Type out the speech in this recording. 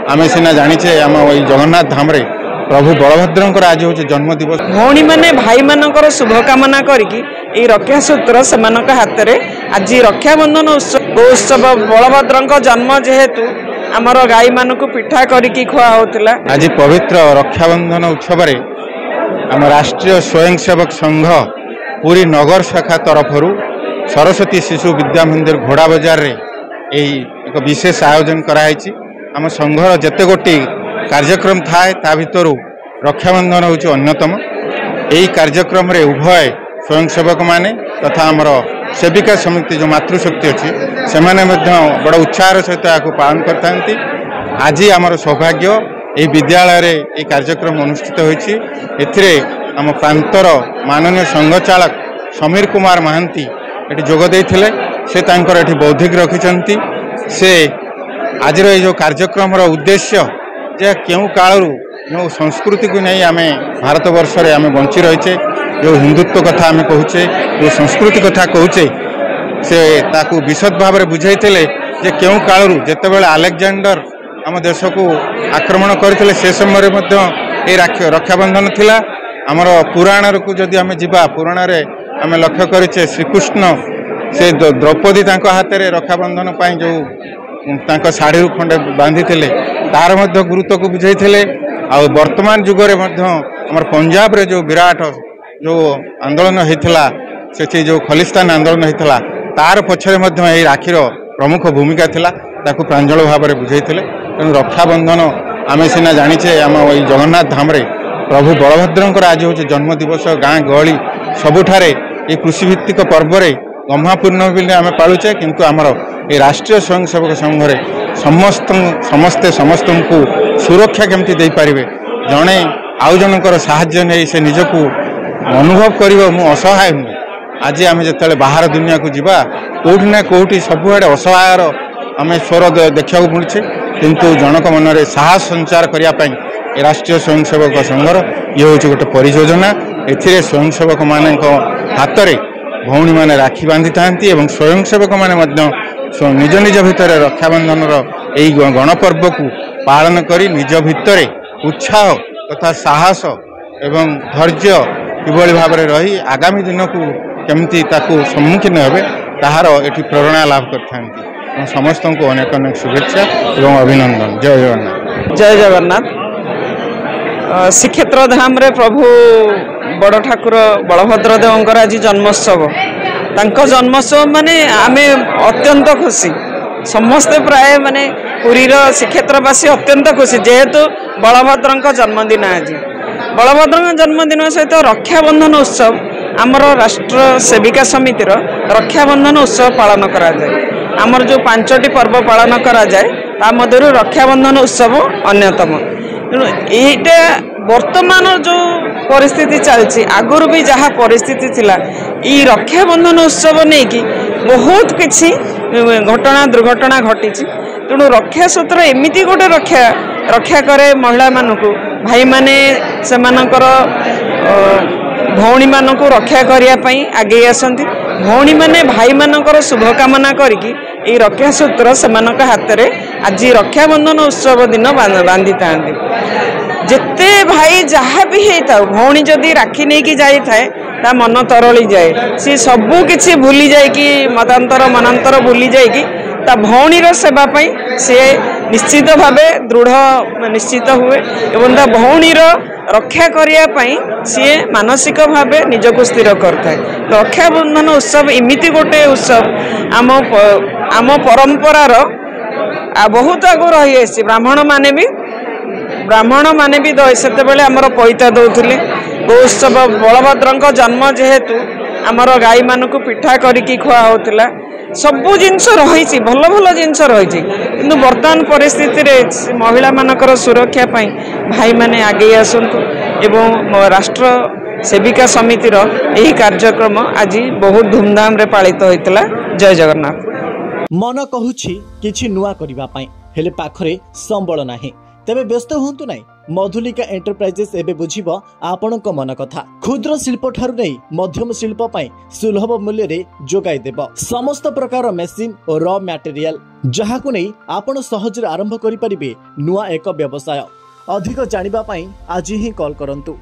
आम सीना जाचे आम जगन्नाथ धाम प्रभु बलभद्र आज हूँ जन्म दिवस। भौणी मैंने भाई मानकर शुभकामना करके रक्षा सूत्र से हाथ में आज रक्षाबंधन उत्सव बलभद्र जन्म जेहेतु आमर गाई मान पिठा करके खुआ होता। आज पवित्र रक्षाबंधन उत्सव आम राष्ट्रीय स्वयंसेवक संघ पूरी नगर शाखा तरफ सरस्वती शिशु विद्या मंदिर घोड़ा बजार रे एक विशेष आयोजन कराई। आम संघर जिते गोटी कार्यक्रम थाए ता भितर रक्षाबंधन हूँ अन्यतम। यही कार्यक्रम रे उभय स्वयंसेवक माने तथा आमर सेविका समिति जो मातृशक्ति अच्छी से बड़ उत्साह सहित पालन करते। आज आमर सौभाग्य ये विद्यालय रे ये कार्यक्रम अनुष्ठित होती। आम प्रांतर माननीय संघ चालक समीर कुमार महांती ये जोगदे से ये बौद्धिक रखिंट से आज जो कार्यक्रम उद्देश्य जे क्यों कालू जो संस्कृति को नहीं आम भारत वर्ष रे आम बंची रहीचे जो हिंदुत्व कथा आम कहूचे जो संस्कृति कथा कहूचे से ताकू विशद भाव में बुझाई जे क्यों कालू जिते आलेक्जेंडर आम देश को आक्रमण करते से समय ये रक्षाबंधन थिला। आमर पुराण को जदि आम जा पुराण रे आम लक्ष्य करें श्रीकृष्ण से द्रौपदी हाथ में रक्षाबंधन जो शाढ़ी खंडे बांधी तार गुरुत्व को बुझाई। आ वर्तमान जुगरे आम पंजाब रे जो विराट जो आंदोलन होता से जो खलिस्तान आंदोलन होता तार पछरे यही राखीर प्रमुख भूमिका थिला ताकू प्रांजल भाव में बुझाई। तेणु रक्षाबंधन आम सीना जाचे आम जगन्नाथ धाम प्रभु बलभद्र आज हूँ जन्म दिवस। गाँ गहली सबुठारे ये कृषिभित्तिक पर्व गम्हा पूर्णमी आम पालुचे किंतु आमर ये राष्ट्रीय स्वयंसेवक संघ समस्ते समस्त को सुरक्षा केमती दे पारिबे जड़े आउ जनकर साहाय्य नहीं से निजको अनुभव कर असहाय नुहे। आज आम जो बाहर दुनिया को जीवा कौटी ना कौटी सबुआड़े असहायर आम स्वर देखा मिलूचे किंतु जनक मन में साहस संचार करने राष्ट्रीय स्वयंसेवक संघर ये हूँ गोटे परियोजना। ए स्वयंसेवक मान हाथ में भौणी मैंने राखी बांधि था स्वयंसेवक मैंने निज निज भितर रक्षाबंधन यही गणपर्व को पालन करी निज भितर उत्साह तथा साहस एवं धैर्य किभली भाव में रही आगामी दिन को केमती ताकू सम्मुखीन हे ताहार एटी प्रेरणा लाभ करते। समस्त को अनेक अनेक शुभेच्छा एवं अभिनंदन। जय जगन्नाथ। जय जगन्नाथ। श्रीक्षेत्र धाम रे प्रभु बड़ ठाकुर बलभद्र देवंकर आज जन्मोत्सव जन्मोत्सव माने आमे अत्यंत खुशी समस्ते प्राय माने पुरीर श्रीक्षेत्रवासी अत्यंत खुशी जेहेतु बलभद्र जन्मदिन। आज बलभद्र जन्मदिन सहित रक्षाबंधन उत्सव आमर राष्ट्र सेविका समितिर रक्षाबंधन उत्सव पालन करा जाए। आमर जो 5टी पर्व पालन करा जाए ता मध्यरु रक्षाबंधन उत्सव अन्यतम। एटा वर्तमान जो परिस्थिति चलती आगुरी भी जहाँ परिस्थिति थिला ई रक्षाबंधन उत्सव नहीं कि बहुत किसी घटना दुर्घटना घटी। तेणु रक्षा सूत्र एमती गोटे रक्षा करे महिला मानक भाई माने से भौणी मानक रक्षा करने आगे आसती। भौणी माने भाई मानकर शुभकामना करके रक्षा सूत्र से हाथ में आज रक्षाबंधन उत्सव दिन बांधि था। जिते भाई जहाँ भी होता भौणी जदि राखी नहीं कि जाए ता मन तरली जाए सी सबू किसी भूली जाए कि मतांतर मनांतर भूली जाए कि ता भौणीर सेवाई सी निश्चित भाव दृढ़ निश्चित हुए एवं ता भौणीर रक्षा करने सी मानसिक भाव निजक स्थिर करता है। रक्षाबंधन उत्सव एमती गोटे उत्सव आम परंपरार बहुत आगु रही आसी। ब्राह्मण माने भी से आमर पैता दौले गौत्सव बलभद्र जन्म जेहेतु आमर गाई मान पिठा करके खुआ होता सबू जिनस रही भल भल जिनस रही किंतु वर्तमान परिस्थिति रे महिला मानकर सुरक्षा पाई भाई माने आगे आसतु एवं राष्ट्र सेविका समितिर यही कार्यक्रम आज बहुत धूमधाम रे पालित होइतला। जय जगन्नाथ। मन कहूछि किछि नुआ करिबा पई हेले पाखरे संबळ नाही तेबे व्यस्त हुंतु नाही मधुलिका एंटरप्राइजेस एबे बुझिबो आपणक मन कथा। क्षुद्र शिल्प ठारु नै मध्यम शिल्प पई सुलभ मूल्य रे जोगाई देबो समस्त प्रकार मेसिन और रॉ मटेरियल जहाकु नै आपण सहज आरंभ करि परिबे नुआ एक व्यवसाय। अधिक जानिबा पई आज ही कॉल करंतु।